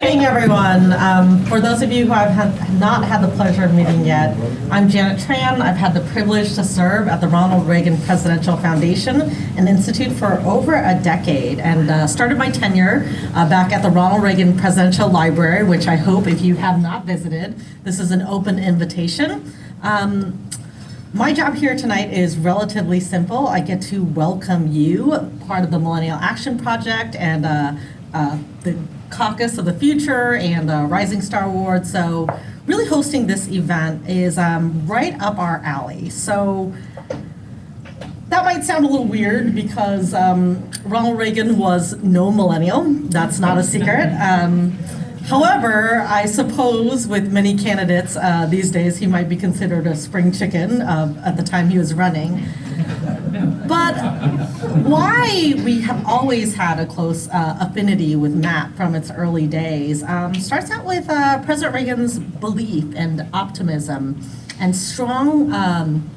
Hey everyone. For those of you who I've not had the pleasure of meeting yet, I'm Janet Tran. I've had the privilege to serve at the Ronald Reagan Presidential Foundation and Institute for over a decade, and started my tenure back at the Ronald Reagan Presidential Library, which I hope if you have not visited, this is an open invitation. My job here tonight is relatively simple. I get to welcome you, part of the Millennial Action Project and the Caucus of the Future and Rising Star Award. So really hosting this event is right up our alley. So that might sound a little weird because Ronald Reagan was no millennial. That's not a secret. However, I suppose with many candidates these days, he might be considered a spring chicken at the time he was running. But why we have always had a close affinity with Matt from its early days starts out with President Reagan's belief and optimism and strong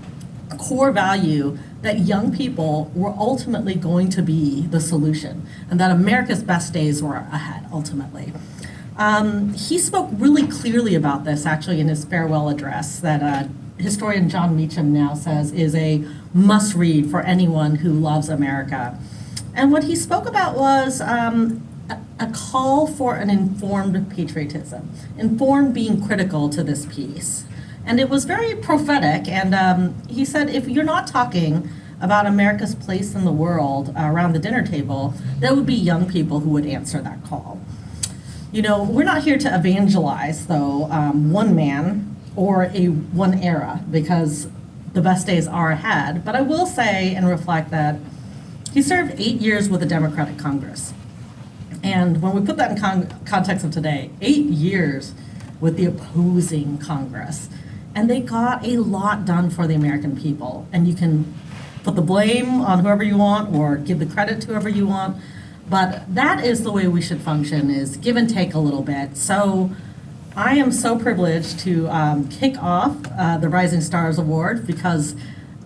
core value that young people were ultimately going to be the solution and that America's best days were ahead, ultimately. He spoke really clearly about this actually in his farewell address that historian John Meacham now says is a must-read for anyone who loves America. And what he spoke about was a call for an informed patriotism, informed being critical to this piece. And it was very prophetic, and he said, if you're not talking about America's place in the world around the dinner table, there would be young people who would answer that call. You know, we're not here to evangelize, though, one man or one era, because the best days are ahead. But I will say and reflect that he served 8 years with the Democratic Congress. And when we put that in context of today, 8 years with the opposing Congress. And they got a lot done for the American people. And you can put the blame on whoever you want or give the credit to whoever you want. But that is the way we should function, is give and take a little bit. So I am so privileged to kick off the Rising Stars Award because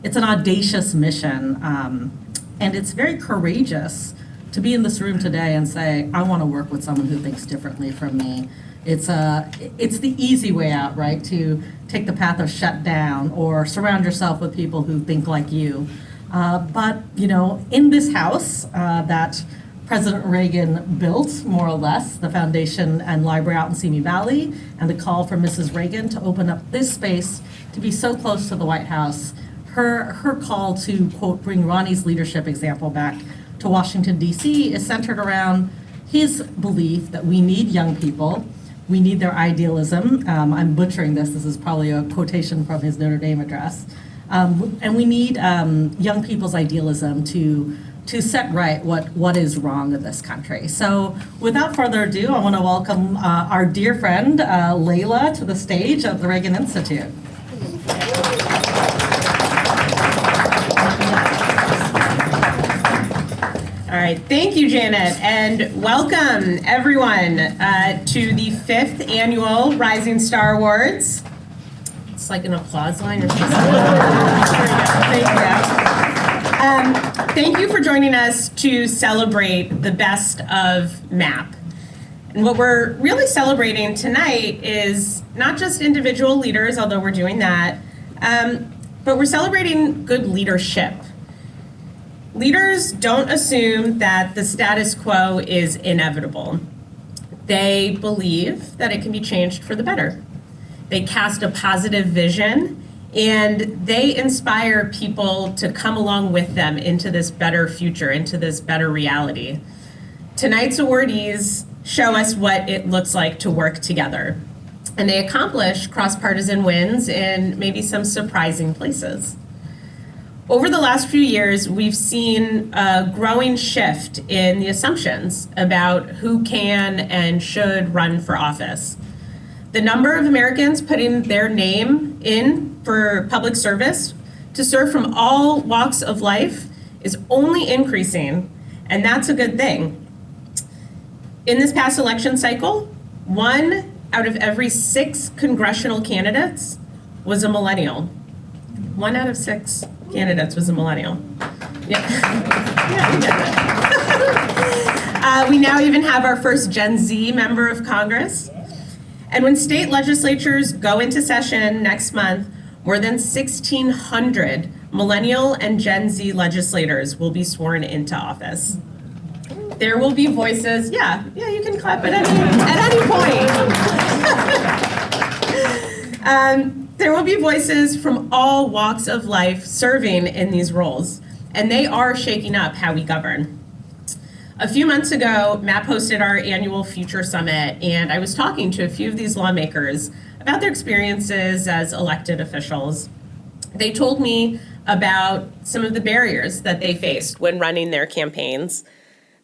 it's an audacious mission, and it's very courageous to be in this room today and say, I want to work with someone who thinks differently from me. It's the easy way out, right? To take the path of shut down or surround yourself with people who think like you. But, you know, in this house that President Reagan built, more or less, the foundation and library out in Simi Valley, and the call for Mrs. Reagan to open up this space to be so close to the White House. Her call to, quote, bring Ronnie's leadership example back to Washington, D.C. is centered around his belief that we need young people, we need their idealism. I'm butchering this is probably a quotation from his Notre Dame address. And we need young people's idealism to set right what is wrong in this country. So without further ado, I want to welcome our dear friend, Layla, to the stage of the Reagan Institute. All right, thank you, Janet, and welcome everyone to the 5th annual Rising Star Awards. It's like an applause line or something. Thank you. Thank you for joining us to celebrate the best of MAP. And what we're really celebrating tonight is not just individual leaders, although we're doing that, but we're celebrating good leadership. Leaders don't assume that the status quo is inevitable. They believe that it can be changed for the better. They cast a positive vision, and they inspire people to come along with them into this better future, into this better reality. Tonight's awardees show us what it looks like to work together, and they accomplish cross-partisan wins in maybe some surprising places. Over the last few years, we've seen a growing shift in the assumptions about who can and should run for office. The number of Americans putting their name in for public service to serve from all walks of life is only increasing, and that's a good thing. In this past election cycle, 1 out of every 6 congressional candidates was a millennial. 1 out of 6 candidates was a millennial. Yeah, yeah, you get it. We now even have our first Gen Z member of Congress. And when state legislatures go into session next month, more than 1,600 millennial and Gen Z legislators will be sworn into office. There will be voices, yeah, you can clap at any point. There will be voices from all walks of life serving in these roles, and they are shaking up how we govern. A few months ago, MAP hosted our annual Future Summit, and I was talking to a few of these lawmakers about their experiences as elected officials. They told me about some of the barriers that they faced when running their campaigns.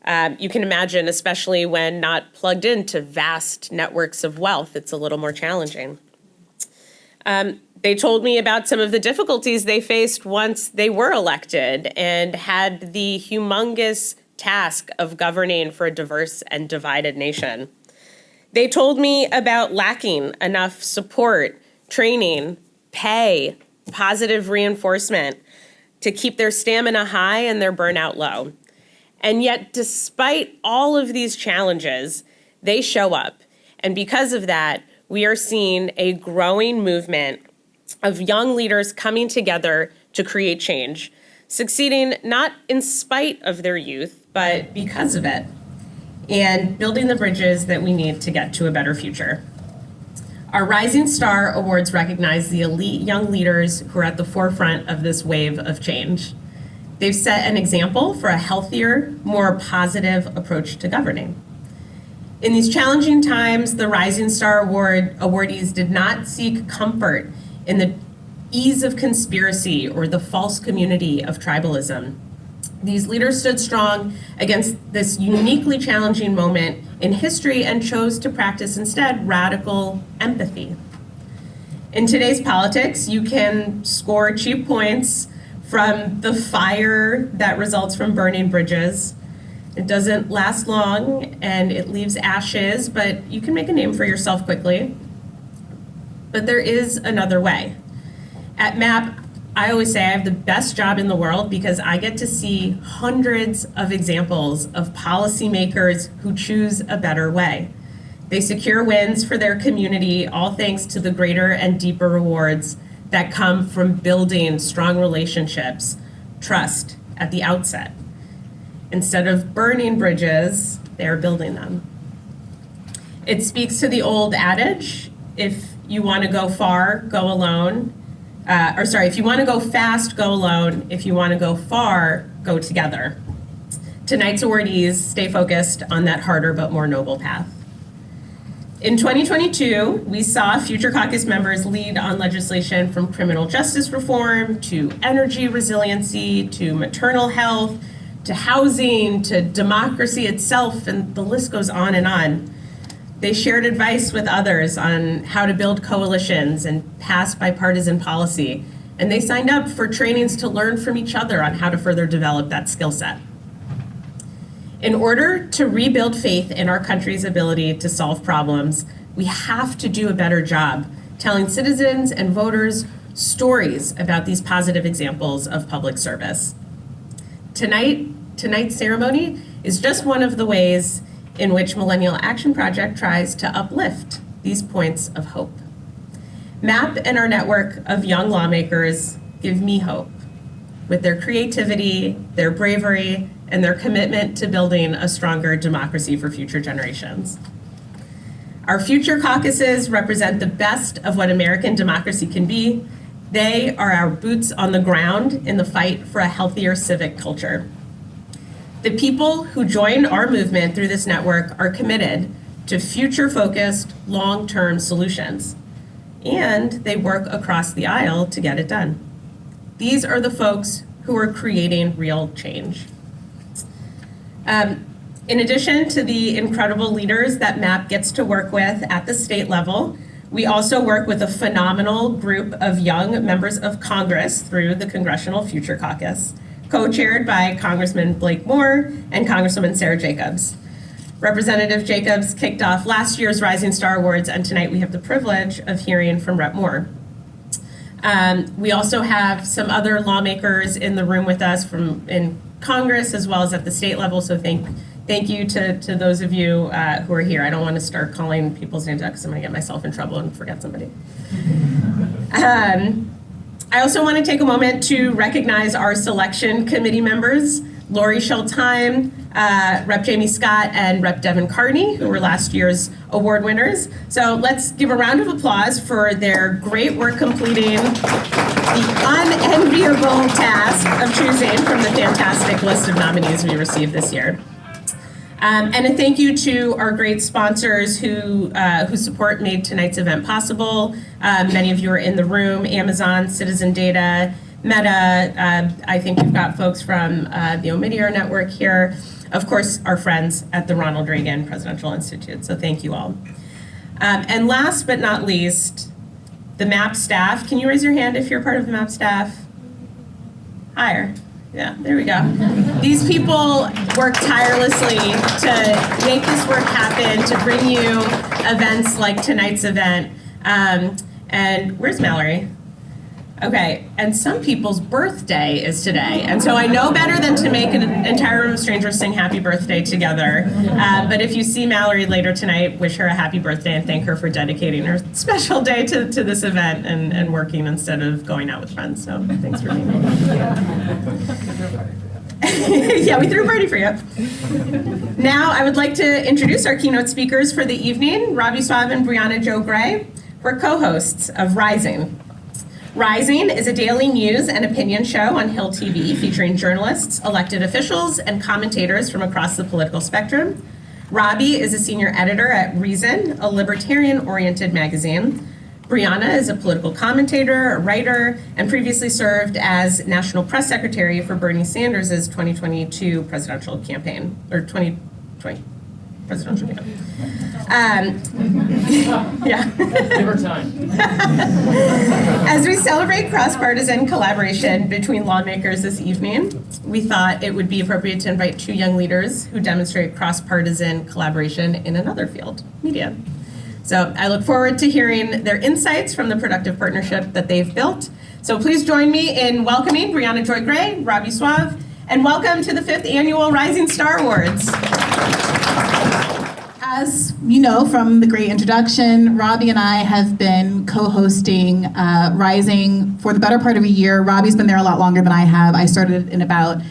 You can imagine, especially when not plugged into vast networks of wealth, it's a little more challenging. They told me about some of the difficulties they faced once they were elected and had the humongous task of governing for a diverse and divided nation. They told me about lacking enough support, training, pay, positive reinforcement to keep their stamina high and their burnout low. And yet, despite all of these challenges, they show up. And because of that, we are seeing a growing movement of young leaders coming together to create change, succeeding not in spite of their youth, but because of it, and building the bridges that we need to get to a better future. Our Rising Star Awards recognize the elite young leaders who are at the forefront of this wave of change. They've set an example for a healthier, more positive approach to governing. In these challenging times, the Rising Star Award awardees did not seek comfort in the ease of conspiracy or the false community of tribalism. These leaders stood strong against this uniquely challenging moment in history and chose to practice instead radical empathy. In today's politics, you can score cheap points from the fire that results from burning bridges. It doesn't last long and it leaves ashes, but you can make a name for yourself quickly. But there is another way. At MAP, I always say I have the best job in the world because I get to see hundreds of examples of policymakers who choose a better way. They secure wins for their community, all thanks to the greater and deeper rewards that come from building strong relationships, trust at the outset. Instead of burning bridges, they're building them. It speaks to the old adage, if you want to go far, go alone. If you want to go fast, go alone. If you want to go far, go together. Tonight's awardees stay focused on that harder but more noble path. In 2022, we saw Future Caucus members lead on legislation from criminal justice reform to energy resiliency to maternal health to housing to democracy itself, and the list goes on and on. They shared advice with others on how to build coalitions and pass bipartisan policy, and they signed up for trainings to learn from each other on how to further develop that skill set. In order to rebuild faith in our country's ability to solve problems, we have to do a better job telling citizens and voters stories about these positive examples of public service. Tonight's ceremony is just one of the ways in which Millennial Action Project tries to uplift these points of hope. MAP and our network of young lawmakers give me hope with their creativity, their bravery, and their commitment to building a stronger democracy for future generations. Our future caucuses represent the best of what American democracy can be. They are our boots on the ground in the fight for a healthier civic culture. The people who join our movement through this network are committed to future-focused, long-term solutions, and they work across the aisle to get it done. These are the folks who are creating real change. In addition to the incredible leaders that MAP gets to work with at the state level, we also work with a phenomenal group of young members of Congress through the Congressional Future Caucus, co-chaired by Congressman Blake Moore and Congresswoman Sarah Jacobs. Representative Jacobs kicked off last year's Rising Star Awards, and tonight we have the privilege of hearing from Rep. Moore. We also have some other lawmakers in the room with us in Congress as well as at the state level, so thank thank you to those of you who are here. I don't want to start calling people's names out because I'm going to get myself in trouble and forget somebody. I also want to take a moment to recognize our selection committee members, Lori Schultheim, Rep. Jamie Scott, and Rep. Devin Carney, who were last year's award winners. So let's give a round of applause for their great work completing the unenviable task of choosing from the fantastic list of nominees we received this year. And a thank you to our great sponsors whose support made tonight's event possible. Many of you are in the room: Amazon, Citizen Data, Meta. I think we've got folks from the Omidyar Network here. Of course, our friends at the Ronald Reagan Presidential Institute. So thank you all. And last but not least, the MAP staff. Can you raise your hand if you're part of the MAP staff? Higher. Yeah, there we go. These people work tirelessly to make this work happen, to bring you events like tonight's event. And where's Mallory? Okay, and some people's birthday is today. And so I know better than to make an entire room of strangers sing happy birthday together. But if you see Mallory later tonight, wish her a happy birthday and thank her for dedicating her special day to this event and working instead of going out with friends. So thanks for being here. Yeah, we threw a party for you. Now I would like to introduce our keynote speakers for the evening, Robbie Suave and Brianna Jo Gray. We're co-hosts of Rising. Rising is a daily news and opinion show on Hill TV featuring journalists, elected officials, and commentators from across the political spectrum. Robbie is a senior editor at Reason, a libertarian-oriented magazine. Brianna is a political commentator, a writer, and previously served as National Press Secretary for Bernie Sanders' 2022 presidential campaign, or 2020 presidential campaign. Yeah. Give her time. As we celebrate cross-partisan collaboration between lawmakers this evening, we thought it would be appropriate to invite two young leaders who demonstrate cross-partisan collaboration in another field, media. So I look forward to hearing their insights from the productive partnership that they've built. So please join me in welcoming Brianna Joy Gray, Robbie Suave, and welcome to the 5th Annual Rising Star Awards. As you know from the great introduction, Robbie and I have been co-hosting Rising for the better part of a year. Robbie's been there a lot longer than I have. I started in about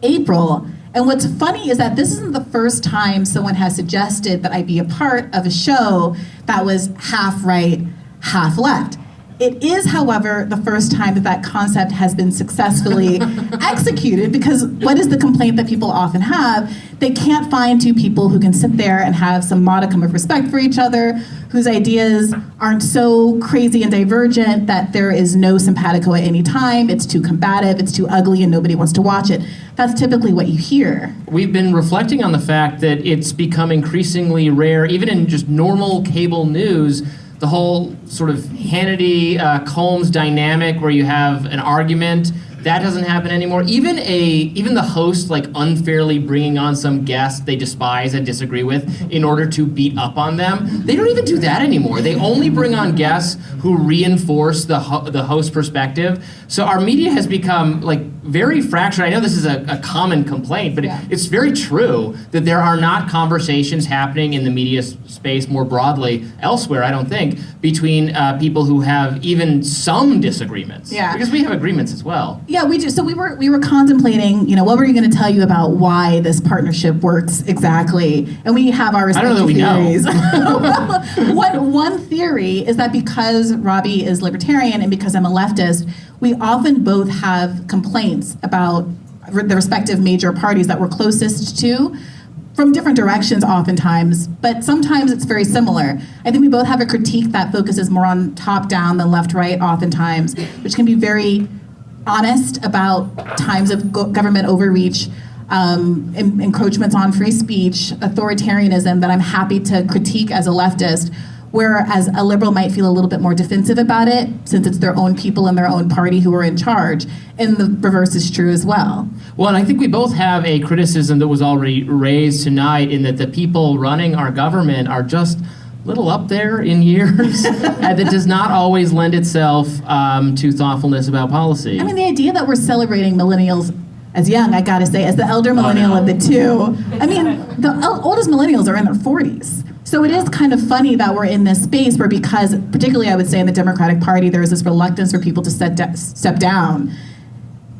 April. And what's funny is that this isn't the first time someone has suggested that I be a part of a show that was half right, half left. It is, however, the first time that that concept has been successfully executed, because what is the complaint that people often have? They can't find two people who can sit there and have some modicum of respect for each other, whose ideas aren't so crazy and divergent that there is no simpatico at any time, it's too combative, it's too ugly, and nobody wants to watch it. That's typically what you hear. We've been reflecting on the fact that it's become increasingly rare, even in just normal cable news, the whole sort of Hannity-Colmes dynamic where you have an argument, that doesn't happen anymore. Even the host like unfairly bringing on some guest they despise and disagree with in order to beat up on them. They don't even do that anymore. They only bring on guests who reinforce the host perspective. So our media has become like very fractured. I know this is a common complaint, but it's very true that there are not conversations happening in the media space more broadly elsewhere, I don't think, between people who have even some disagreements. Yeah. Because we have agreements as well. Yeah, we do. So we were contemplating, what were we going to tell you about why this partnership works exactly? And we have our respective theories. One theory is that because Robbie is libertarian and because I'm a leftist, we often both have complaints about the respective major parties that we're closest to from different directions oftentimes, but sometimes it's very similar. I think we both have a critique that focuses more on top-down than left-right oftentimes, which can be very honest about times of government overreach, encroachments on free speech, authoritarianism that I'm happy to critique as a leftist, whereas a liberal might feel a little bit more defensive about it since it's their own people in their own party who are in charge. And the reverse is true as well. Well, and I think we both have a criticism that was already raised tonight in that the people running our government are just little up there in years and that does not always lend itself to thoughtfulness about policy. I mean, the idea that we're celebrating millennials as young, I gotta say, as the elder millennial of the two, I mean, the oldest millennials are in their 40s. So it is kind of funny that we're in this space where, because, particularly I would say in the Democratic Party, there is this reluctance for people to step down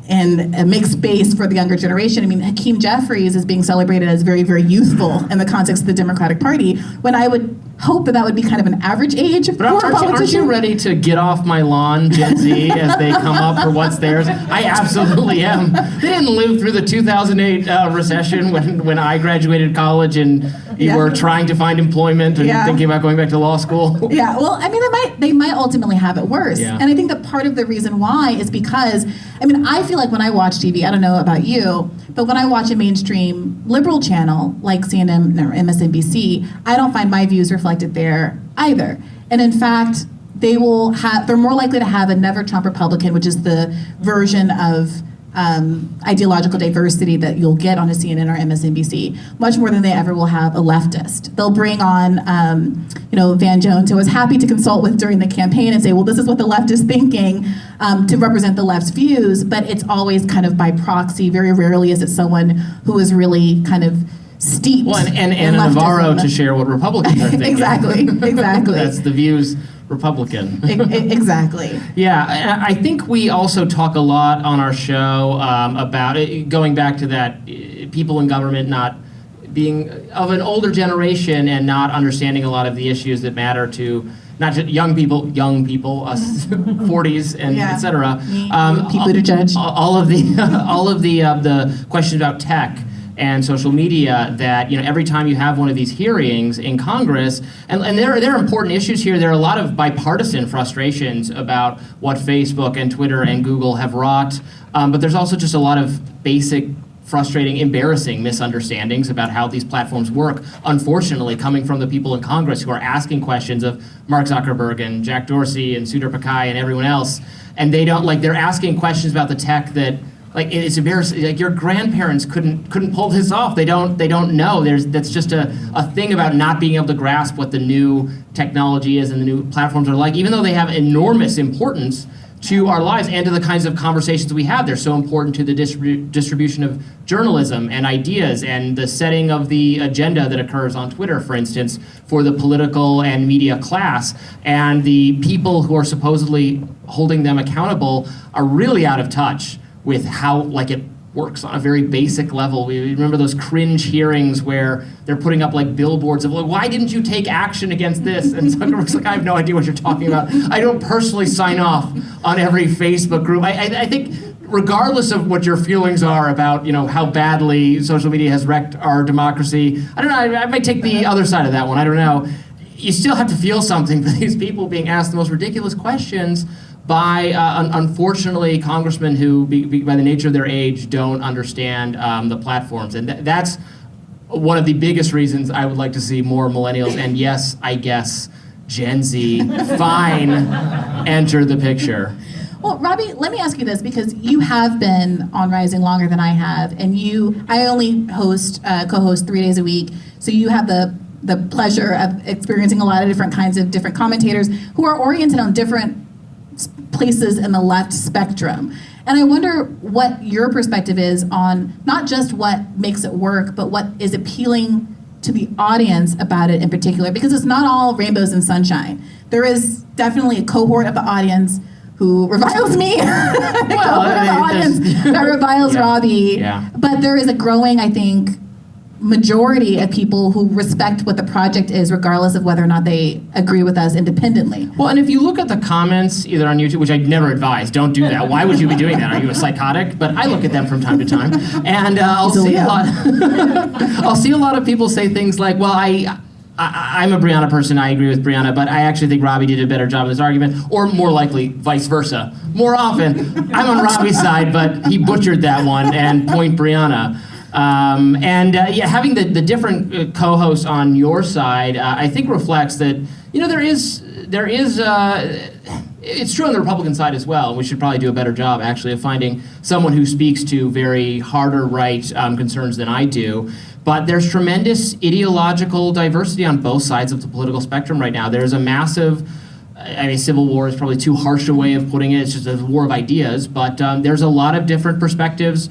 and make space for the younger generation. I mean, Hakeem Jeffries is being celebrated as very, very youthful in the context of the Democratic Party, when I would hope that would be kind of an average age for a politician. Aren't you ready to get off my lawn, Gen Z, as they come up for what's theirs? I absolutely am. They didn't live through the 2008 recession when I graduated college and you were trying to find employment and thinking about going back to law school. Yeah, well, I mean, they might ultimately have it worse. Yeah. And I think that part of the reason why is because, I mean, I feel like when I watch TV, I don't know about you, but when I watch a mainstream liberal channel like CNN or MSNBC, I don't find my views reflected there either. And in fact, they're more likely to have a never Trump Republican, which is the version of ideological diversity that you'll get on a CNN or MSNBC, much more than they ever will have a leftist. They'll bring on, Van Jones, who I was happy to consult with during the campaign, and say, well, this is what the left is thinking, to represent the left's views, but it's always kind of by proxy. Very rarely is it someone who is really kind of steeped and in Navarro leftism. to share what Republicans are thinking. Exactly. That's the views Republican. Exactly. Yeah, I think we also talk a lot on our show about it, going back to that people in government not being of an older generation and not understanding a lot of the issues that matter to not just young people, us 40s and et cetera. People to judge. All of the questions about tech and social media, that every time you have one of these hearings in Congress, and there are important issues here. There are a lot of bipartisan frustrations about what Facebook and Twitter and Google have wrought, but there's also just a lot of basic, frustrating, embarrassing misunderstandings about how these platforms work, unfortunately, coming from the people in Congress who are asking questions of Mark Zuckerberg and Jack Dorsey and Sundar Pichai and everyone else, and they're asking questions about the tech that, like, it's embarrassing. Like, your grandparents couldn't pull this off. They don't know. That's just a thing about not being able to grasp what the new technology is and the new platforms are like, even though they have enormous importance to our lives and to the kinds of conversations we have. They're so important to the distribution of journalism and ideas and the setting of the agenda that occurs on Twitter, for instance, for the political and media class. And the people who are supposedly holding them accountable are really out of touch with how it works on a very basic level. We remember those cringe hearings where they're putting up billboards of why didn't you take action against this? And Zuckerberg's like, I have no idea what you're talking about. I don't personally sign off on every Facebook group. I think regardless of what your feelings are about how badly social media has wrecked our democracy, I don't know, I might take the other side of that one. I don't know. You still have to feel something for these people being asked the most ridiculous questions by, unfortunately, congressmen who, by the nature of their age, don't understand the platforms. And that's one of the biggest reasons I would like to see more millennials, and yes, I guess, Gen Z, enter the picture. Well, Robbie, let me ask you this, because you have been on Rising longer than I have, and I only co-host 3 days a week, so you have the pleasure of experiencing a lot of different kinds of different commentators who are oriented on different places in the left spectrum. And I wonder what your perspective is on not just what makes it work, but what is appealing to the audience about it in particular, because it's not all rainbows and sunshine. There is definitely a cohort of the audience who reviles me, that reviles Robbie. Yeah. But there is a growing, I think, majority of people who respect what the project is, regardless of whether or not they agree with us independently. Well, and if you look at the comments, either on YouTube, which I'd never advise, don't do that. Why would you be doing that? Are you a psychotic? But I look at them from time to time, and I'll see a lot. I'll see a lot of people say things like, "Well, I'm a Brianna person. I agree with Brianna, but I actually think Robbie did a better job of this argument," or more likely, vice versa. More often, I'm on Robbie's side, but he butchered that one, and point Brianna. Having the different co-hosts on your side, I think reflects that there is it's true on the Republican side as well. We should probably do a better job actually of finding someone who speaks to very harder right concerns than I do. But there's tremendous ideological diversity on both sides of the political spectrum right now. There's a massive, civil war is probably too harsh a way of putting it. It's just a war of ideas, but there's a lot of different perspectives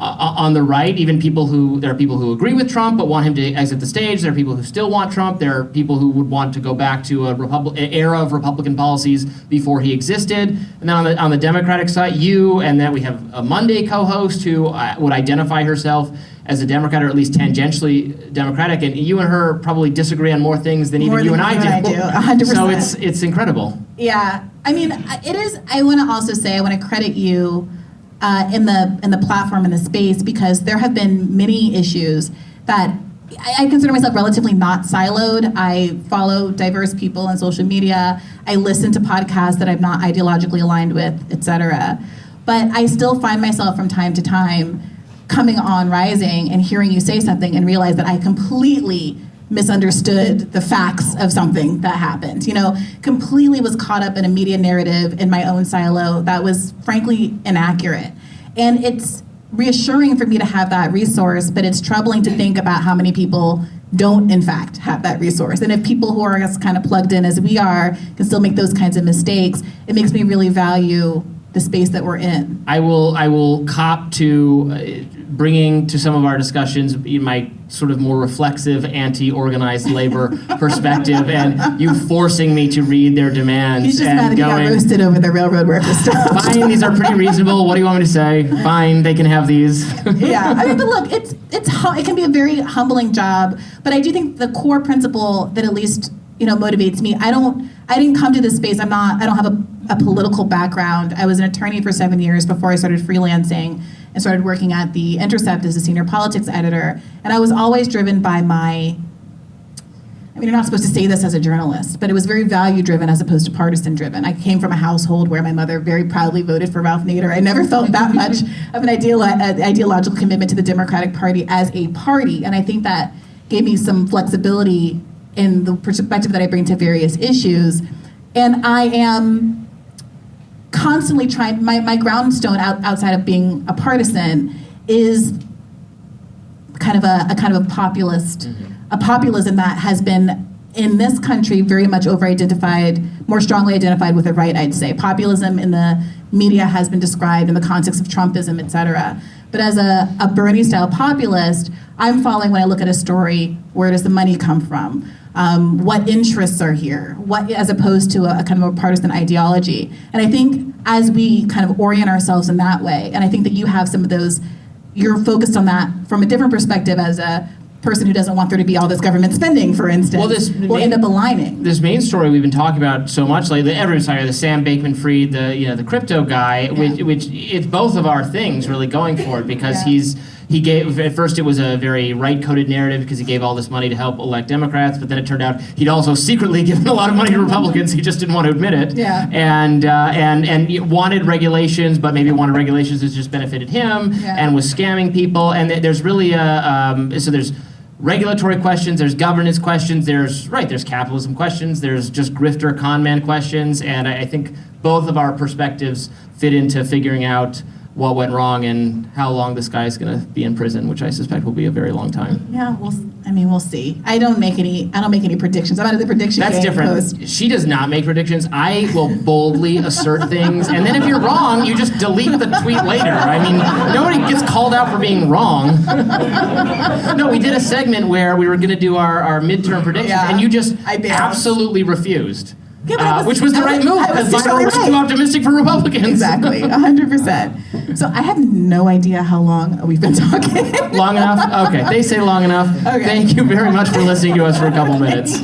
on the right, even there are people who agree with Trump but want him to exit the stage. There are people who still want Trump. There are people who would want to go back to an era of Republican policies before he existed. And then on the Democratic side, and then we have a Monday co-host who would identify herself as a Democrat, or at least tangentially Democratic, and you and her probably disagree on more things than even you and I do. 100%. So it's incredible. Yeah, I mean, it is. I want to also say I want to credit you in the platform, in the space, because there have been many issues that I consider myself relatively not siloed. I follow diverse people on social media. I listen to podcasts that I'm not ideologically aligned with, et cetera. But I still find myself from time to time coming on Rising and hearing you say something and realize that I completely misunderstood the facts of something that happened. Completely was caught up in a media narrative in my own silo that was frankly inaccurate. And it's reassuring for me to have that resource, but it's troubling to think about how many people don't in fact have that resource. And if people who are as kind of plugged in as we are can still make those kinds of mistakes, it makes me really value the space that we're in. I will cop to bringing to some of our discussions my sort of more reflexive anti-organized labor perspective, and you forcing me to read their demands. He's just and mad that he got roasted over the railroad worker stuff. Fine, these are pretty reasonable. What do you want me to say? Fine, they can have these. Yeah, I mean, but look, it can be a very humbling job, but I do think the core principle that at least motivates me. I didn't come to this space. I don't have a political background. I was an attorney for 7 years before I started freelancing and started working at The Intercept as a senior politics editor. And I was always driven by you're not supposed to say this as a journalist, but it was very value-driven as opposed to partisan-driven. I came from a household where my mother very proudly voted for Ralph Nader. I never felt that much of an ideological commitment to the Democratic Party as a party. And I think that gave me some flexibility in the perspective that I bring to various issues. And I am constantly trying, my groundstone outside of being a partisan is kind of a populist, a populism that has been in this country very much over-identified, more strongly identified with the right, I'd say. Populism in the media has been described in the context of Trumpism, et cetera. But as a Bernie-style populist, I'm following when I look at a story, where does the money come from? What interests are here? As opposed to a kind of a partisan ideology. And I think as we kind of orient ourselves in that way, and I think that you have some of those, you're focused on that from a different perspective as a person who doesn't want there to be all this government spending, for instance, will end up aligning. This main story we've been talking about so much lately, everyone's talking about the Sam Bankman-Fried, the crypto guy, which it's both of our things really going for it, because he gave, at first it was a very right-coded narrative because he gave all this money to help elect Democrats, but then it turned out he'd also secretly given a lot of money to Republicans. He just didn't want to admit it. Yeah. And wanted regulations, but maybe wanted regulations that just benefited him, and was scamming people. And there's really so there's regulatory questions, there's governance questions, there's capitalism questions, there's just grifter con man questions, and I think both of our perspectives fit into figuring out what went wrong and how long this guy is going to be in prison, which I suspect will be a very long time. Yeah, we'll see. I don't make any predictions. I'm out of the prediction That's game different. Post. She does not make predictions. I will boldly assert things, and then if you're wrong, you just delete the tweet later. I mean, nobody gets called out for being wrong. No, we did a segment where we were going to do our midterm predictions, and you just absolutely refused. Yeah, which was the right move, because Biden was too optimistic for Republicans. Exactly, 100%. So I have no idea how long we've been talking. Long enough? Okay, they say long enough. Okay. Thank you very much for listening to us for a couple minutes.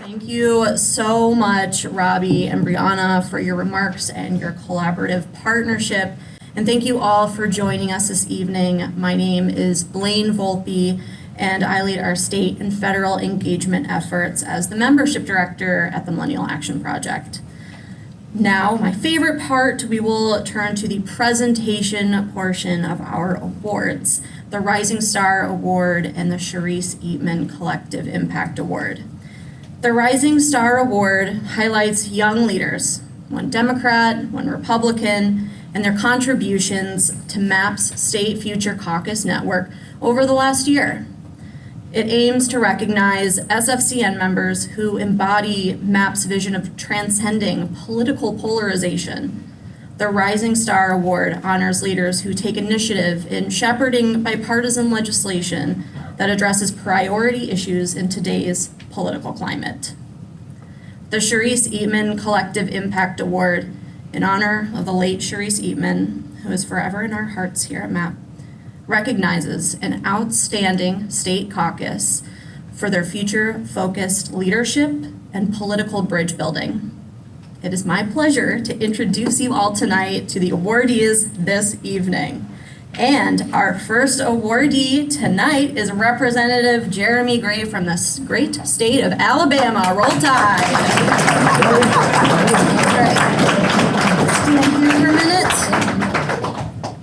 Thank you so much, Robbie and Brianna, for your remarks and your collaborative partnership. And thank you all for joining us this evening. My name is Blaine Volpe, and I lead our state and federal engagement efforts as the membership director at the Millennial Action Project. Now, my favorite part, we will turn to the presentation portion of our awards, the Rising Star Award and the Sharice Eatman Collective Impact Award. The Rising Star Award highlights young leaders, one Democrat, one Republican, and their contributions to MAP's State Future Caucus Network over the last year. It aims to recognize SFCN members who embody MAP's vision of transcending political polarization. The Rising Star Award honors leaders who take initiative in shepherding bipartisan legislation that addresses priority issues in today's political climate. The Sharice Eatman Collective Impact Award, in honor of the late Sharice Eatman, who is forever in our hearts here at MAP, recognizes an outstanding state caucus for their future-focused leadership and political bridge building. It is my pleasure to introduce you all tonight to the awardees this evening. And our first awardee tonight is Representative Jeremy Gray from the great state of Alabama. Roll Tide. Stand here for a minute.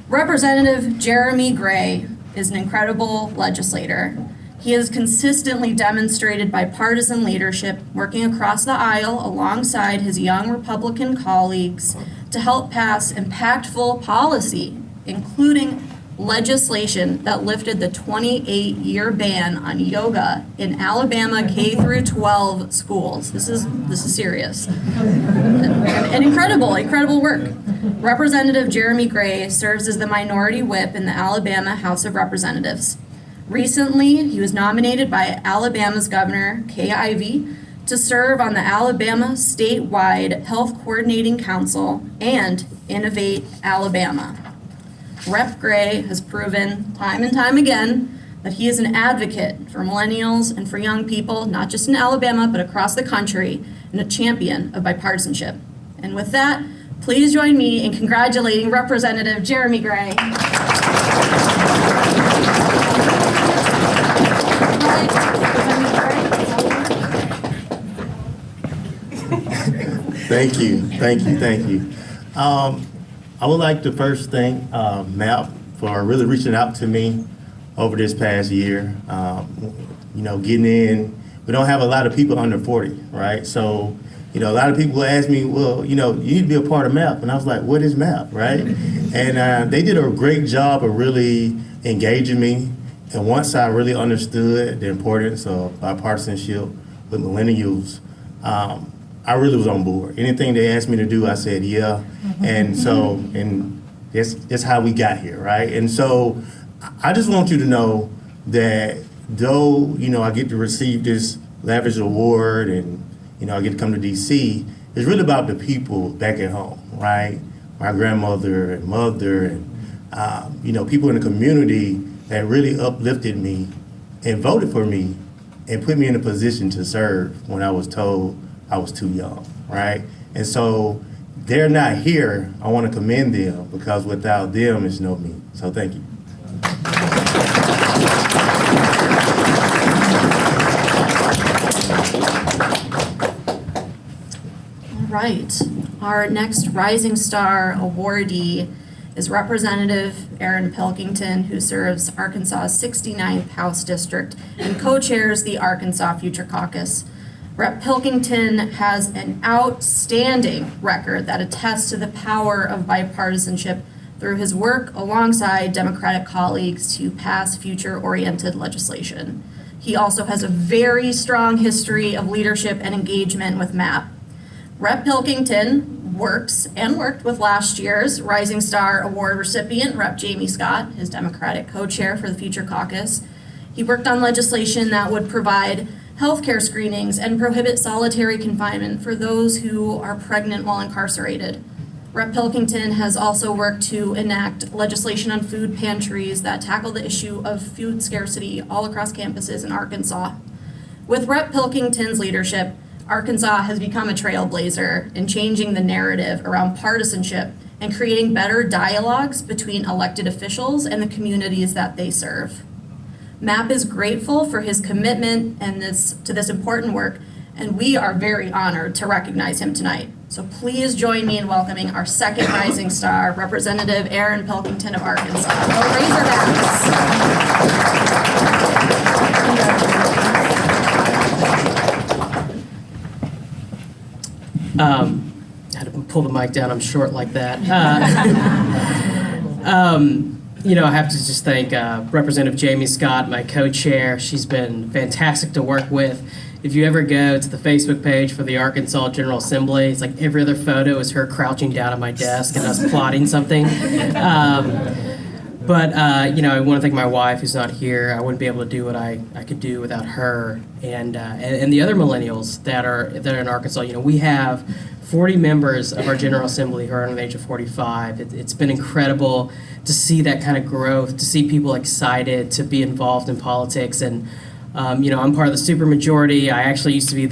Representative Jeremy Gray is an incredible legislator. He has consistently demonstrated bipartisan leadership, working across the aisle alongside his young Republican colleagues to help pass impactful policy, including legislation that lifted the 28-year ban on yoga in Alabama K through 12 schools. This is serious. And incredible work. Representative Jeremy Gray serves as the minority whip in the Alabama House of Representatives. Recently, he was nominated by Alabama's Governor Kay Ivey to serve on the Alabama Statewide Health Coordinating Council and Innovate Alabama. Rep. Gray has proven time and time again that he is an advocate for millennials and for young people, not just in Alabama, but across the country, and a champion of bipartisanship. And with that, please join me in congratulating Representative Jeremy Gray. Thank you. I would like to first thank MAP for really reaching out to me over this past year. Getting in, we don't have a lot of people under 40, right? So, a lot of people ask me, well, you need to be a part of MAP. And I was like, what is MAP, right? And they did a great job of really engaging me. And once I really understood the importance of bipartisanship with millennials, I really was on board. Anything they asked me to do, I said, yeah. And that's how we got here, right? And so I just want you to know that though, I get to receive this lavish award and, I get to come to DC, it's really about the people back at home, right? My grandmother and mother and, people in the community that really uplifted me and voted for me and put me in a position to serve when I was told I was too young, right? And so they're not here. I want to commend them because without them, it's no me. So thank you. All right. Our next Rising Star awardee is Representative Aaron Pilkington, who serves Arkansas's 69th House District and co-chairs the Arkansas Future Caucus. Rep. Pilkington has an outstanding record that attests to the power of bipartisanship through his work alongside Democratic colleagues to pass future-oriented legislation. He also has a very strong history of leadership and engagement with MAP. Rep. Pilkington worked with last year's Rising Star Award recipient, Rep. Jamie Scott, his Democratic co-chair for the Future Caucus. He worked on legislation that would provide healthcare screenings and prohibit solitary confinement for those who are pregnant while incarcerated. Rep. Pilkington has also worked to enact legislation on food pantries that tackle the issue of food scarcity all across campuses in Arkansas. With Rep. Pilkington's leadership, Arkansas has become a trailblazer in changing the narrative around partisanship and creating better dialogues between elected officials and the communities that they serve. MAP is grateful for his commitment to this important work, and we are very honored to recognize him tonight. So please join me in welcoming our second Rising Star, Representative Aaron Pilkington of Arkansas. Go Razorbacks! I had to pull the mic down. I'm short like that. I have to just thank Representative Jamie Scott, my co-chair. She's been fantastic to work with. If you ever go to the Facebook page for the Arkansas General Assembly, it's like every other photo is her crouching down at my desk and us plotting something. But I want to thank my wife who's not here. I wouldn't be able to do what I could do without her and the other millennials that are in Arkansas. We have 40 members of our General Assembly who are under the age of 45. It's been incredible to see that kind of growth, to see people excited to be involved in politics. And, I'm part of the supermajority. I actually used to be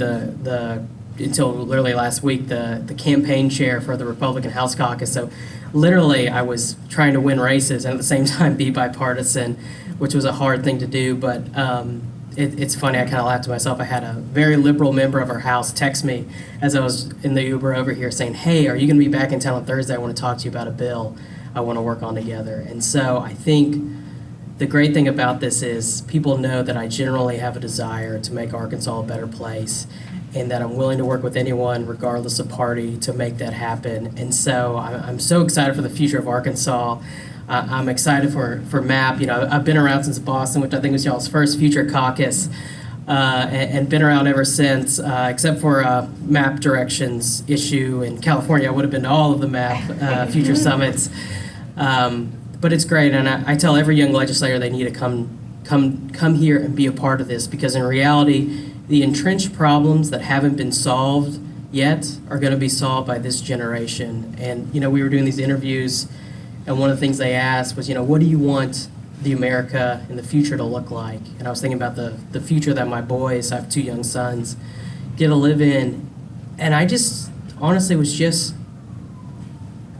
until literally last week, the campaign chair for the Republican House Caucus. So literally I was trying to win races and at the same time be bipartisan, which was a hard thing to do. But it's funny, I kind of laughed to myself. I had a very liberal member of our House text me as I was in the Uber over here saying, "Hey, are you going to be back in town on Thursday? I want to talk to you about a bill I want to work on together." And so I think the great thing about this is people know that I generally have a desire to make Arkansas a better place and that I'm willing to work with anyone, regardless of party, to make that happen. And so I'm so excited for the future of Arkansas. I'm excited for MAP. I've been around since Boston, which I think was y'all's first Future Caucus, and been around ever since, except for a MAP directions issue in California. I would have been to all of the MAP Future Summits. But it's great, and I tell every young legislator they need to come here and be a part of this, because in reality, the entrenched problems that haven't been solved yet are going to be solved by this generation. And we were doing these interviews, and one of the things they asked was, what do you want the America in the future to look like? And I was thinking about the future that my boys, I have 2 young sons, get to live in, and I just honestly was just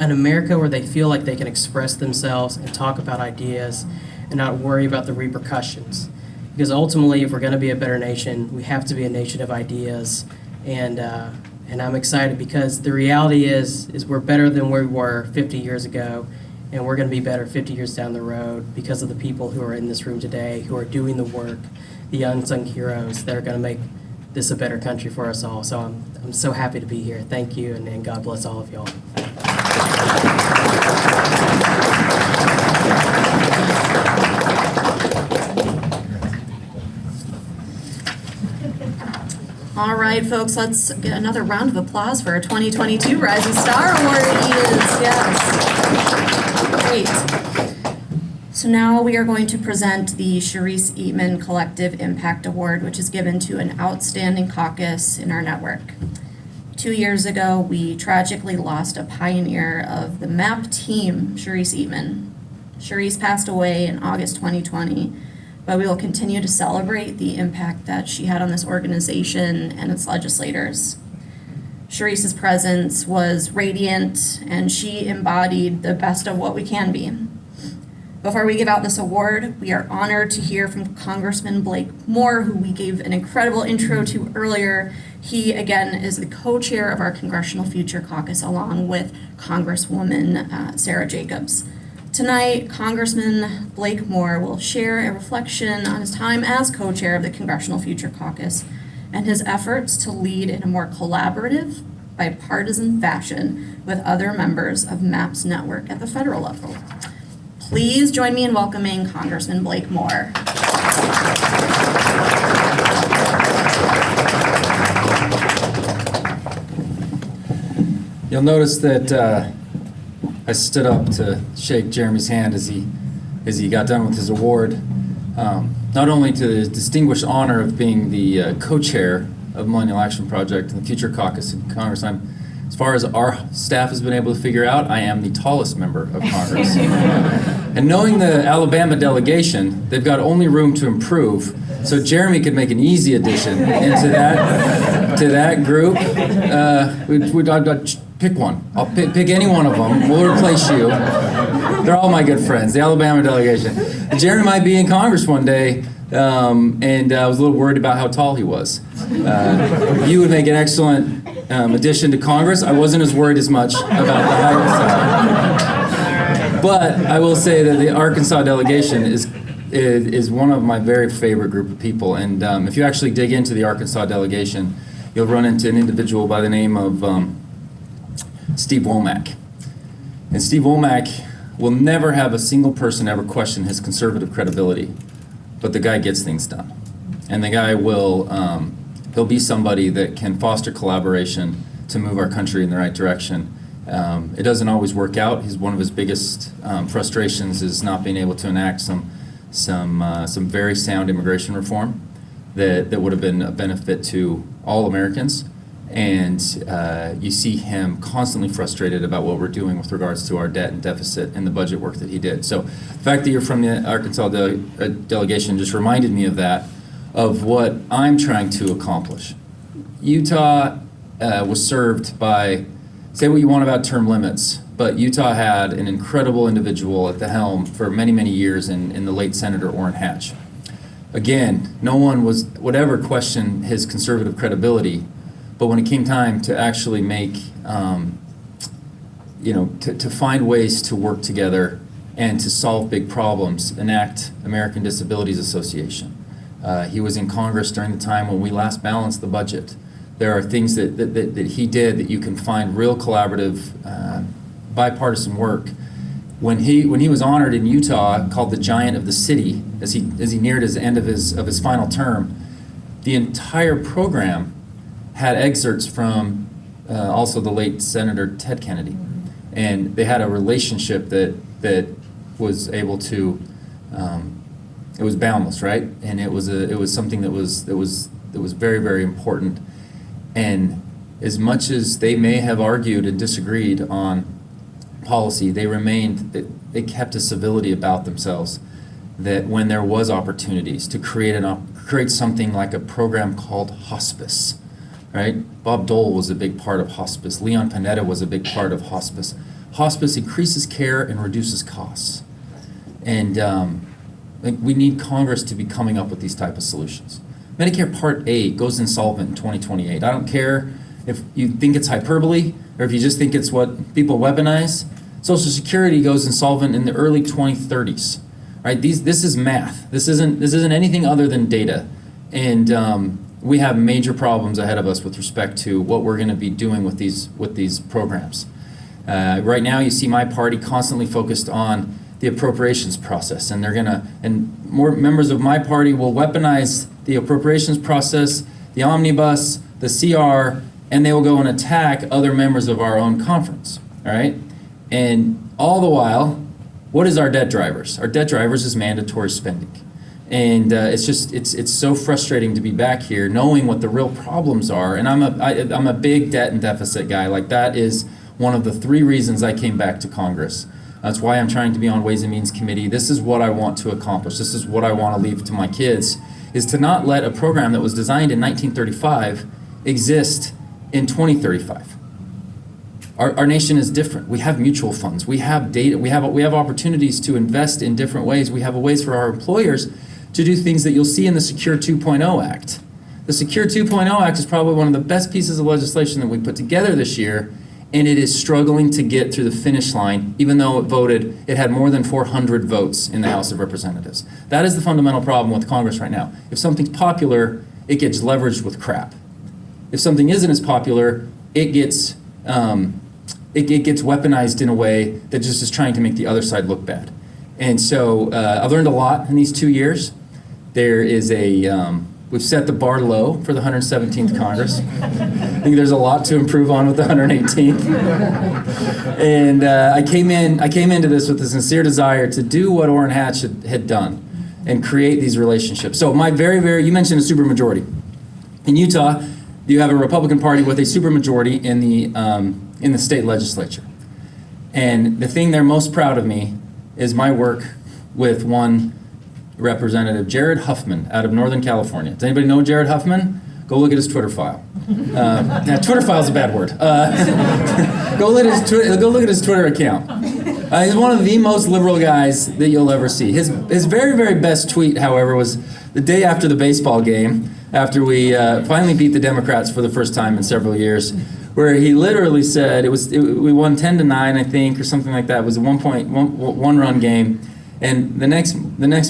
an America where they feel like they can express themselves and talk about ideas and not worry about the repercussions. Because ultimately, if we're going to be a better nation, we have to be a nation of ideas. And I'm excited because the reality is we're better than we were 50 years ago, and we're going to be better 50 years down the road because of the people who are in this room today, who are doing the work, the unsung heroes that are going to make this a better country for us all. So I'm so happy to be here. Thank you, and God bless all of y'all. All right, folks, let's get another round of applause for our 2022 Rising Star awardees. Yes. Great. So now we are going to present the Sharice Eatman Collective Impact Award, which is given to an outstanding caucus in our network. 2 years ago, we tragically lost a pioneer of the MAP team, Sharice Eatman. Sharice passed away in August 2020, but we will continue to celebrate the impact that she had on this organization and its legislators. Sharice's presence was radiant, and she embodied the best of what we can be. Before we give out this award, we are honored to hear from Congressman Blake Moore, who we gave an incredible intro to earlier. He, again, is the co-chair of our Congressional Future Caucus, along with Congresswoman Sarah Jacobs. Tonight, Congressman Blake Moore will share a reflection on his time as co-chair of the Congressional Future Caucus and his efforts to lead in a more collaborative, bipartisan fashion with other members of MAP's network at the federal level. Please join me in welcoming Congressman Blake Moore. You'll notice that I stood up to shake Jeremy's hand as he got done with his award, not only to the distinguished honor of being the co-chair of Millennial Action Project and the Future Caucus in Congress. As far as our staff has been able to figure out, I am the tallest member of Congress. And knowing the Alabama delegation, they've got only room to improve. So Jeremy could make an easy addition into that group. I'd pick one. I'll pick any one of them. We'll replace you. They're all my good friends, the Alabama delegation. Jeremy might be in Congress one day, and I was a little worried about how tall he was. You would make an excellent addition to Congress. I wasn't as worried as much about the height side. But I will say that the Arkansas delegation is one of my very favorite group of people. And if you actually dig into the Arkansas delegation, you'll run into an individual by the name of Steve Womack. And Steve Womack will never have a single person ever question his conservative credibility, but the guy gets things done. And the guy will, he'll be somebody that can foster collaboration to move our country in the right direction. It doesn't always work out. One of his biggest frustrations is not being able to enact some very sound immigration reform that would have been a benefit to all Americans. And you see him constantly frustrated about what we're doing with regards to our debt and deficit and the budget work that he did. So the fact that you're from the Arkansas delegation just reminded me of that, of what I'm trying to accomplish. Utah was served by, say what you want about term limits, but Utah had an incredible individual at the helm for many, many years in the late Senator Orrin Hatch. Again, no one would ever question his conservative credibility, but when it came time to actually make, to find ways to work together and to solve big problems, enact American Disabilities Association. He was in Congress during the time when we last balanced the budget. There are things that he did that you can find real collaborative, bipartisan work. When he was honored in Utah, called the Giant of the City, as he neared his end of his final term, the entire program had excerpts from also the late Senator Ted Kennedy, and they had a relationship that was able to. It was boundless, right? And it was something that was very, very important. And as much as they may have argued and disagreed on policy, they kept a civility about themselves, that when there was opportunities to create something like a program called hospice, right? Bob Dole was a big part of hospice. Leon Panetta was a big part of hospice. Hospice increases care and reduces costs. And we need Congress to be coming up with these type of solutions. Medicare Part A goes insolvent in 2028. I don't care if you think it's hyperbole or if you just think it's what people weaponize. Social Security goes insolvent in the early 2030s. Right? This is math. This isn't anything other than data, and we have major problems ahead of us with respect to what we're going to be doing with these programs. Right now, you see my party constantly focused on the appropriations process, and more members of my party will weaponize the appropriations process, the omnibus, the CR, and they will go and attack other members of our own conference. All right, and all the while, what is our debt drivers? Our debt drivers is mandatory spending. And it's so frustrating to be back here knowing what the real problems are. And I'm a big debt and deficit guy. Like, that is one of the 3 reasons I came back to Congress. That's why I'm trying to be on Ways and Means Committee. This is what I want to accomplish. This is what I want to leave to my kids, is to not let a program that was designed in 1935 exist in 2035. Our nation is different. We have mutual funds. We have data. We have opportunities to invest in different ways. We have ways for our employers to do things that you'll see in the Secure 2.0 Act. The Secure 2.0 Act is probably one of the best pieces of legislation that we put together this year, and it is struggling to get through the finish line, even though it had more than 400 votes in the House of Representatives. That is the fundamental problem with Congress right now. If something's popular, it gets leveraged with crap. If something isn't as popular, it gets weaponized in a way that just is trying to make the other side look bad. And so I've learned a lot in these 2 years. There is we've set the bar low for the 117th Congress. I think there's a lot to improve on with the 118th. And I came into this with a sincere desire to do what Orrin Hatch had done and create these relationships. So my you mentioned a supermajority. In Utah, you have a Republican Party with a supermajority in the state legislature. And the thing they're most proud of me is my work with one Representative, Jared Huffman, out of Northern California. Does anybody know Jared Huffman? Go look at his Twitter file. Twitter file is a bad word. Go look at his Twitter account. He's one of the most liberal guys that you'll ever see. His very, very best tweet, however, was the day after the baseball game, after we finally beat the Democrats for the first time in several years, where he literally said we won 10-9, I think, or something like that. It was a one-run game. And the next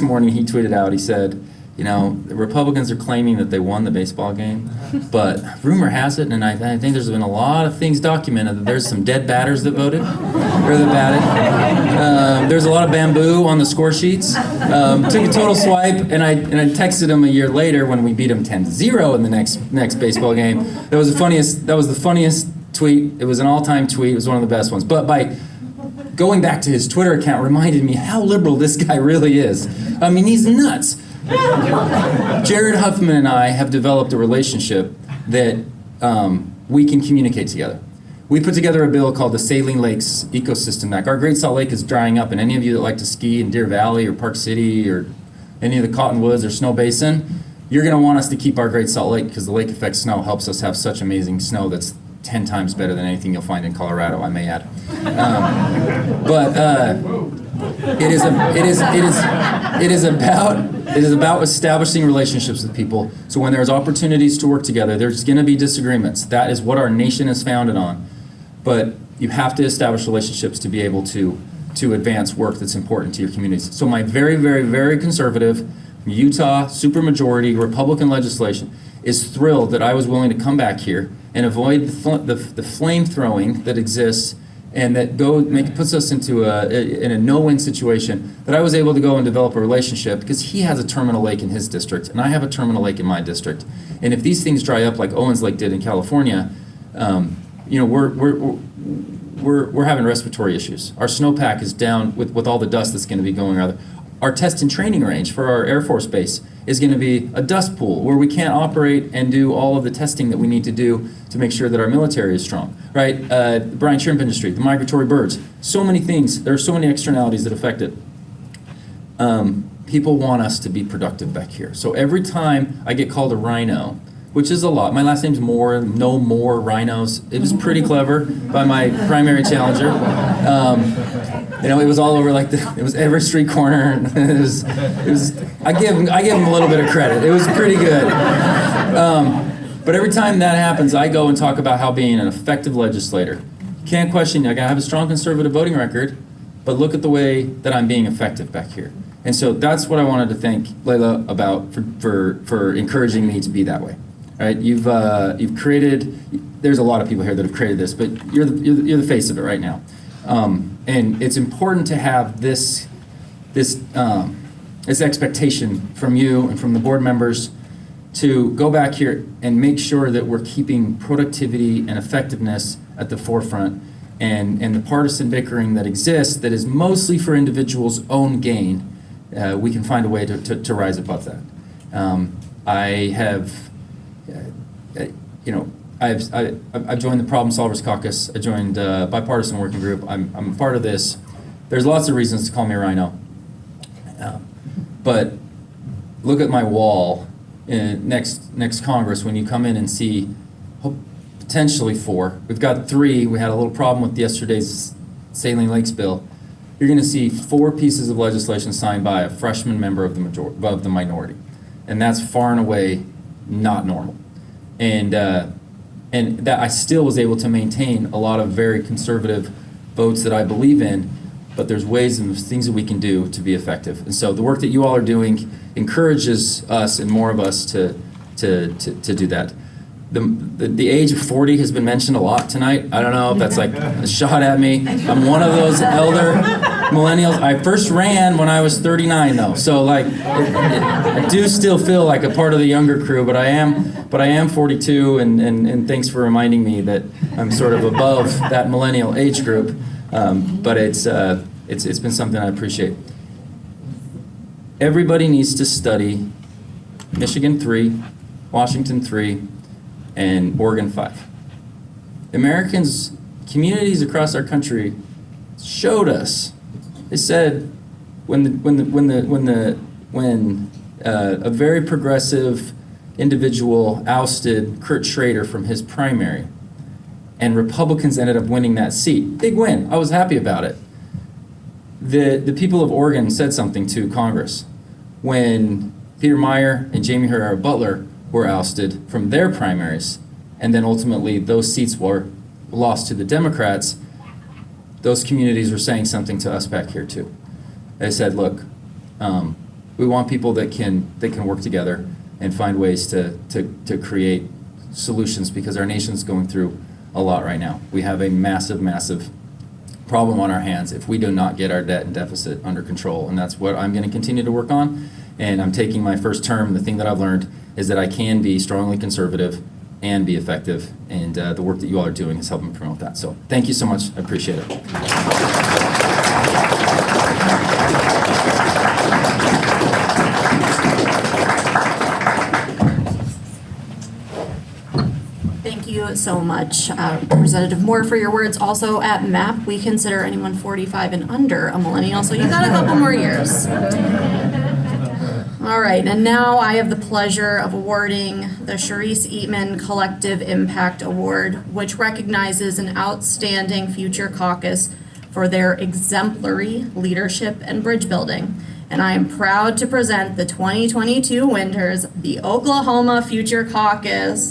morning he tweeted out, he said, You know, the Republicans are claiming that they won the baseball game, but rumor has it, and I think there's been a lot of things documented, that there's some dead batters that voted, or that batted. There's a lot of bamboo on the score sheets. Took a total swipe, and I texted him a year later when we beat him 10-0 in the next baseball game. That was the funniest tweet. It was an all-time tweet. It was one of the best ones. But by going back to his Twitter account reminded me how liberal this guy really is. I mean, he's nuts. Jared Huffman and I have developed a relationship that we can communicate together. We put together a bill called the Saline Lakes Ecosystem Act. Our Great Salt Lake is drying up, and any of you that like to ski in Deer Valley or Park City or any of the Cottonwoods or Snow Basin, you're going to want us to keep our Great Salt Lake, because the lake effect snow helps us have such amazing snow that's 10 times better than anything you'll find in Colorado, I may add. It is about establishing relationships with people. So when there's opportunities to work together, there's going to be disagreements. That is what our nation is founded on. But you have to establish relationships to be able to advance work that's important to your communities. So my very, very, very conservative Utah supermajority Republican legislation is thrilled that I was willing to come back here and avoid the flame throwing that exists, and that puts us into in a no-win situation, that I was able to go and develop a relationship, because he has a terminal lake in his district and I have a terminal lake in my district. And if these things dry up like Owens Lake did in California, you know, we're having respiratory issues. Our snowpack is down with all the dust that's going to be going on. Our test and training range for our Air Force Base is going to be a dust pool where we can't operate and do all of the testing that we need to do to make sure that our military is strong, right? The brine shrimp industry, the migratory birds, so many things. There are so many externalities that affect it. People want us to be productive back here. So every time I get called a rhino, which is a lot. My last name's Moore, no more rhinos. It was pretty clever by my primary challenger. You know, it was all over, like, it was every street corner. It was. I give him a little bit of credit. It was pretty good. But every time that happens, I go and talk about how being an effective legislator. Can't question, I have a strong conservative voting record, but look at the way that I'm being effective back here. And so that's what I wanted to thank Layla about for encouraging me to be that way. All right, you've created. There's a lot of people here that have created this, but you're the face of it right now. And it's important to have this expectation from you and from the board members to go back here and make sure that we're keeping productivity and effectiveness at the forefront, and the partisan bickering that exists that is mostly for individuals' own gain, we can find a way to rise above that. I have, I've joined the Problem Solvers Caucus. I joined Bipartisan Working Group. I'm a part of this. There's lots of reasons to call me a rhino. But look at my wall in next Congress when you come in and see potentially 4. We've got 3. We had a little problem with yesterday's Saline Lakes bill. You're going to see 4 pieces of legislation signed by a freshman member of the minority. And that's far and away not normal. And that I still was able to maintain a lot of very conservative votes that I believe in, but there's ways and things that we can do to be effective. And so the work that you all are doing encourages us and more of us to do that. The age of 40 has been mentioned a lot tonight. I don't know if that's like a shot at me. I'm one of those elder millennials. I first ran when I was 39 though, so like I do still feel like a part of the younger crew, but I am 42, and thanks for reminding me that I'm sort of above that millennial age group. But it's been something I appreciate. Everybody needs to study Michigan 3, Washington 3, and Oregon 5. Americans, communities across our country showed us. They said when a very progressive individual ousted Kurt Schrader from his primary, and Republicans ended up winning that seat. Big win. I was happy about it. The people of Oregon said something to Congress when Peter Meyer and Jamie Herrera Butler were ousted from their primaries, and then ultimately those seats were lost to the Democrats. Those communities were saying something to us back here too. They said, look, We want people that can work together and find ways to create solutions, because our nation's going through a lot right now. We have a massive problem on our hands if we do not get our debt and deficit under control, and that's what I'm going to continue to work on. And I'm taking my first term. The thing that I've learned is that I can be strongly conservative and be effective, and the work that you all are doing is helping promote that. So thank you so much. I appreciate it. Thank you so much, Representative Moore, for your words. Also, at MAP, we consider anyone 45 and under a millennial, so you got a couple more years. All right, and now I have the pleasure of awarding the Sharice Eatman Collective Impact Award, which recognizes an outstanding future caucus for their exemplary leadership and bridge building. And I am proud to present the 2022 winners, the Oklahoma Future Caucus.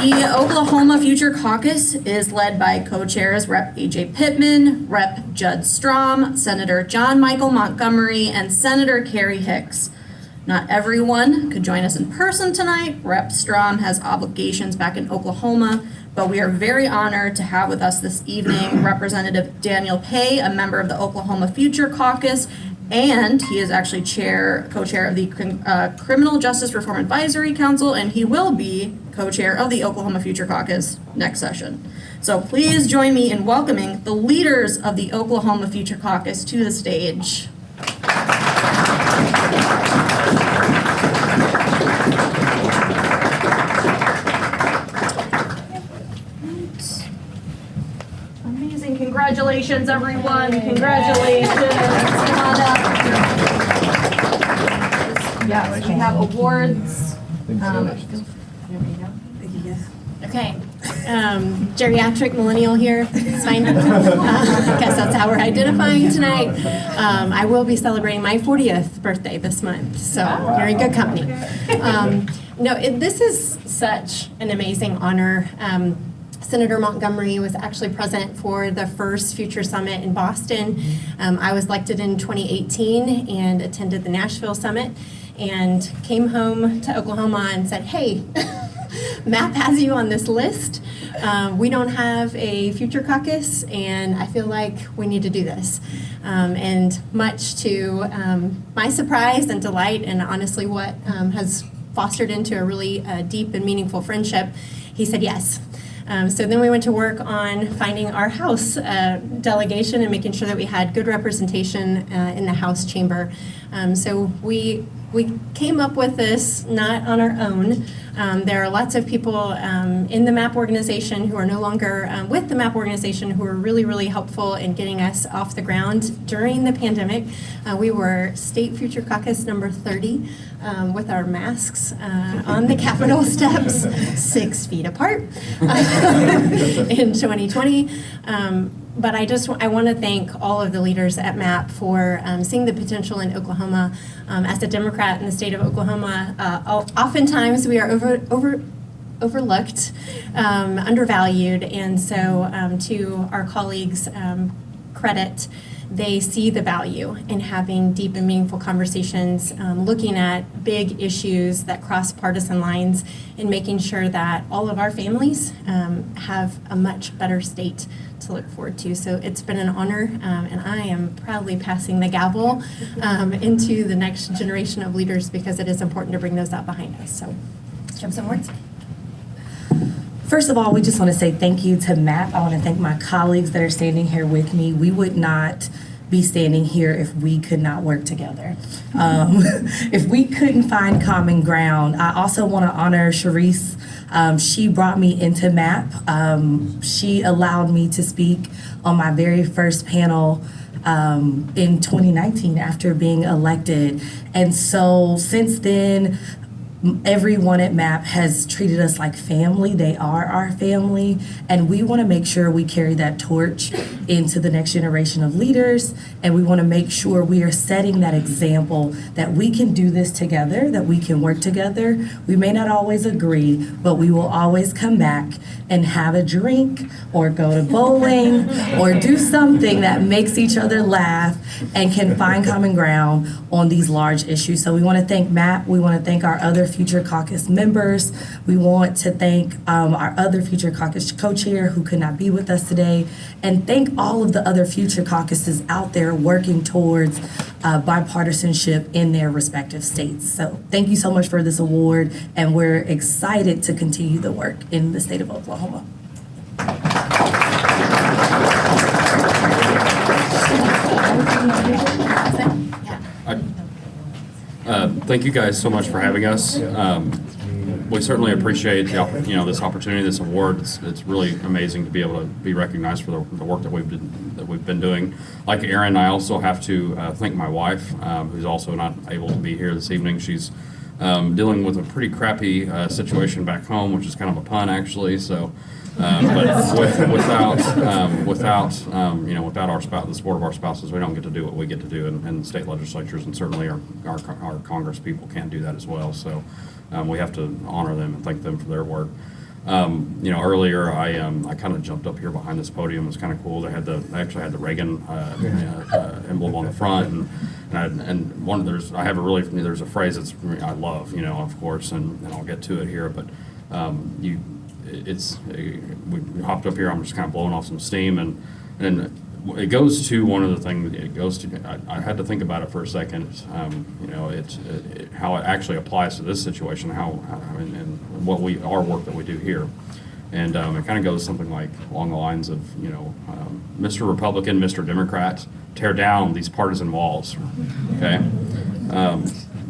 The Oklahoma Future Caucus is led by co-chairs Rep. AJ Pittman, Rep. Judd Strom, Senator John Michael Montgomery, and Senator Kerry Hicks. Not everyone could join us in person tonight. Rep. Strom has obligations back in Oklahoma, but we are very honored to have with us this evening Representative Daniel Pay, a member of the Oklahoma Future Caucus, and he is actually co-chair of the Criminal Justice Reform Advisory Council, and he will be co-chair of the Oklahoma Future Caucus next session. So please join me in welcoming the leaders of the Oklahoma Future Caucus to the stage. Amazing. Congratulations, everyone. Congratulations. Come on up. Yeah, we have awards. Okay, geriatric millennial here, it's fine. I guess that's how we're identifying tonight. I will be celebrating my 40th birthday this month, so you're in good company. This is such an amazing honor. Senator Montgomery was actually present for the first Future Summit in Boston. I was elected in 2018 and attended the Nashville Summit and came home to Oklahoma and said, hey, MAP has you on this list. We don't have a Future Caucus, and I feel like we need to do this. And much to my surprise and delight, and honestly what has fostered into a really deep and meaningful friendship, he said yes. So then we went to work on finding our House delegation and making sure that we had good representation in the House chamber. So we came up with this not on our own. There are lots of people in the MAP organization who are no longer with the MAP organization who are really, really helpful in getting us off the ground during the pandemic. We were State Future Caucus number 30 with our masks on the Capitol steps, 6 feet apart in 2020. But I want to thank all of the leaders at MAP for seeing the potential in Oklahoma. As a Democrat in the state of Oklahoma, oftentimes we are overlooked, undervalued, and so to our colleagues' credit, they see the value in having deep and meaningful conversations, looking at big issues that cross partisan lines, and making sure that all of our families have a much better state to look forward to. So it's been an honor, and I am proudly passing the gavel into the next generation of leaders, because it is important to bring those out behind us. So, let's jump some words. First of all, we just want to say thank you to MAP. I want to thank my colleagues that are standing here with me. We would not be standing here if we could not work together. If we couldn't find common ground. I also want to honor Sharice. She brought me into MAP. She allowed me to speak on my very first panel in 2019 after being elected. And so since then, everyone at MAP has treated us like family. They are our family, and we want to make sure we carry that torch into the next generation of leaders, and we want to make sure we are setting that example that we can do this together, that we can work together. We may not always agree, but we will always come back and have a drink or go to bowling or do something that makes each other laugh and can find common ground on these large issues. So we want to thank MAP. We want to thank our other Future Caucus members. We want to thank our other Future Caucus co-chair who could not be with us today, and thank all of the other Future Caucuses out there working towards bipartisanship in their respective states. So thank you so much for this award, and we're excited to continue the work in the state of Oklahoma. Thank you guys so much for having us. We certainly appreciate this opportunity, this award. It's really amazing to be able to be recognized for the work that we've been doing. Like Erin, I also have to thank my wife, who's also not able to be here this evening. She's dealing with a pretty crappy situation back home, which is kind of a pun actually. So. But without our spouse, the support of our spouses, we don't get to do what we get to do in state legislatures, and certainly our Congress people can't do that as well. So we have to honor them and thank them for their work. Earlier I kind of jumped up here behind this podium. It was kind of cool. I actually had the Reagan emblem on the front, there's a phrase that's I love, of course, and I'll get to it here, but we hopped up here. I'm just kind of blowing off some steam, and it goes to one of the things. I had to think about it for a second. How it actually applies to this situation, and our work that we do here, and it kind of goes something like along the lines of Mr. Republican, Mr. Democrat, tear down these partisan walls. Okay.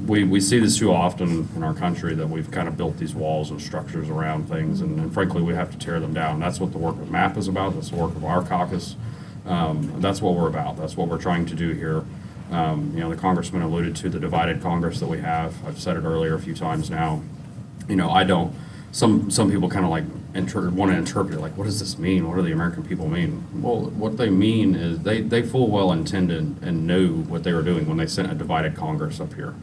We see this too often in our country, that we've kind of built these walls and structures around things, and frankly, we have to tear them down. That's what the work of MAP is about. That's the work of our caucus. That's what we're about. That's what we're trying to do here. The congressman alluded to the divided Congress that we have. I've said it earlier a few times now. I don't. Some people kind of want to interpret it like, what does this mean? What do the American people mean? Well, what they mean is they full well intended and knew what they were doing when they sent a divided Congress up here.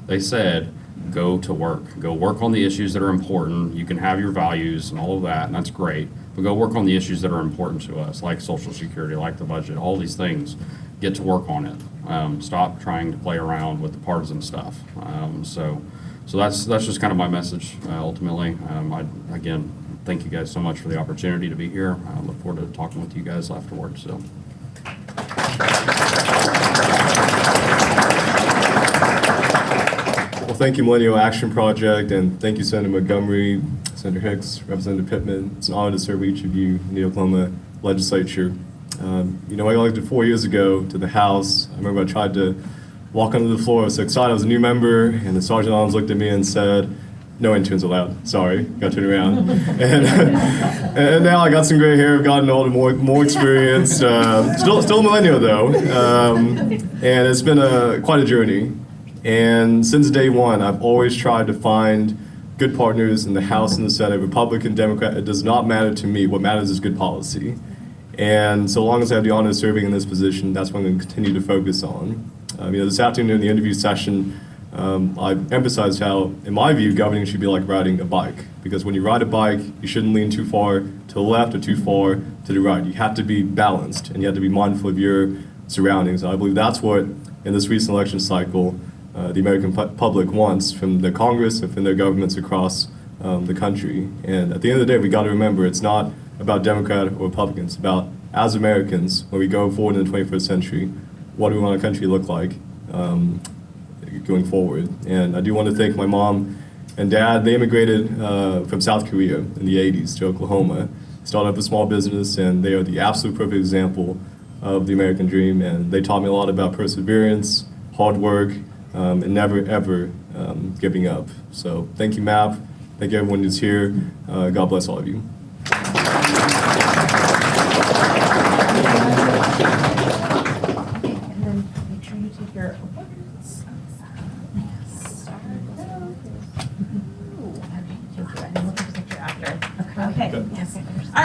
They said, go to work. Go work on the issues that are important. You can have your values and all of that, and that's great. But go work on the issues that are important to us, like Social Security, like the budget, all these things. Get to work on it. Stop trying to play around with the partisan stuff. So that's just kind of my message, ultimately. Again, thank you guys so much for the opportunity to be here. I look forward to talking with you guys afterwards. So. Well, thank you, Millennial Action Project, and thank you, Senator Montgomery, Senator Hicks, Representative Pittman. It's an honor to serve each of you in the Oklahoma legislature. I got elected 4 years ago to the House. I remember I tried to walk onto the floor. I was so excited I was a new member, and the Sergeant at Arms looked at me and said, "No interns allowed." Sorry, got turned around. and now I got some gray hair, I've gotten older, more experienced. Still a millennial though, and it's been quite a journey. And since day one, I've always tried to find good partners in the House and the Senate, Republican, Democrat. It does not matter to me. What matters is good policy. And so long as I have the honor of serving in this position, that's what I'm going to continue to focus on. This afternoon in the interview session, I emphasized how, in my view, governing should be like riding a bike. Because when you ride a bike, you shouldn't lean too far to the left or too far to the right. You have to be balanced, and you have to be mindful of your surroundings. And I believe that's what, in this recent election cycle, the American public wants from the Congress and from their governments across the country. And at the end of the day, we got to remember it's not about Democrat or Republicans. It's about, as Americans, when we go forward in the 21st century, what do we want our country to look like going forward? And I do want to thank my mom and dad. They immigrated from South Korea in the 80s to Oklahoma, started up a small business, and they are the absolute perfect example of the American dream. And they taught me a lot about perseverance, hard work, and never, ever giving up. So thank you, MAP. Thank you, everyone who's here. God bless all of you. And then make sure you take your awards.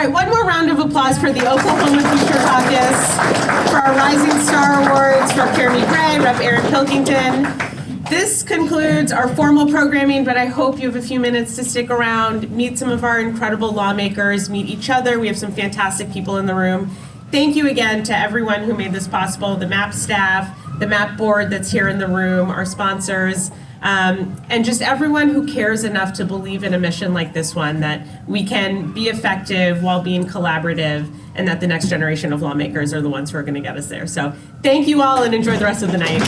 right, one more round of applause for the Oklahoma Future Caucus, for our Rising Star Awards, for Jeremy Gray, Rep. Aaron Pilkington. This concludes our formal programming, but I hope you have a few minutes to stick around, meet some of our incredible lawmakers, meet each other. We have some fantastic people in the room. Thank you again to everyone who made this possible, the MAP staff, the MAP board that's here in the room, our sponsors, and just everyone who cares enough to believe in a mission like this one, that we can be effective while being collaborative, and that the next generation of lawmakers are the ones who are going to get us there. So thank you all, and enjoy the rest of the night.